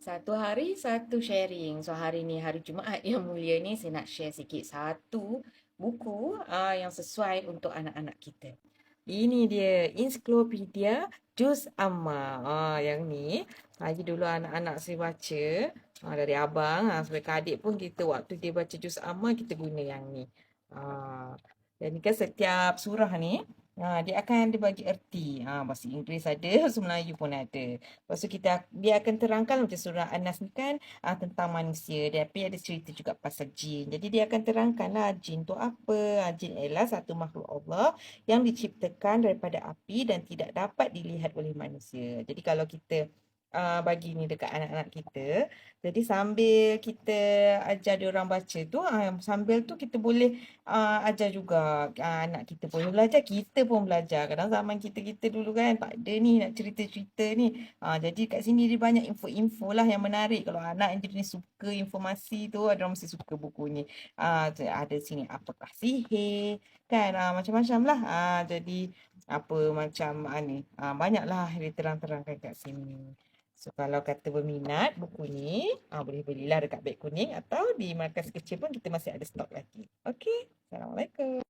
Satu hari satu sharing. So hari ni hari Jumaat yang mulia ni saya nak share sikit satu buku yang sesuai untuk anak-anak kita. Ini dia Ensiklopedia Juz Amma. Yang ni lagi dulu anak-anak saya baca dari abang sampai ke adik pun kita waktu dia baca Juz Amma kita guna yang ni. Dan ni kan setiap surah ni dia akan dibagi erti. Bahasa Inggeris ada, bahasa Melayu pun ada. Lepas tu dia akan terangkan macam surah An-Nas ni kan tentang manusia. Tapi ada cerita juga pasal jin. Jadi dia akan terangkan lah jin tu apa. Jin ialah satu makhluk Allah yang diciptakan daripada api dan tidak dapat dilihat oleh manusia. Jadi kalau kita bagi ni dekat anak-anak kita, jadi sambil kita ajar dia orang baca tu, sambil tu kita boleh ajar juga anak kita pun belajar, kita pun belajar. Kadang zaman kita-kita dulu kan tak ada ni nak cerita-cerita ni. Jadi kat sini dia banyak info-info lah yang menarik. Kalau anak yang jenis suka informasi tu, ada orang mesti suka buku ni. Ada sini apakah sihir, kan? Macam-macam lah. Jadi apa macam ni. Banyaklah dia terang-terangkan kat sini. So kalau kata berminat buku ni, boleh belilah dekat beg kuning atau di markas kecil pun kita masih ada stok lagi. Okey. Assalamualaikum.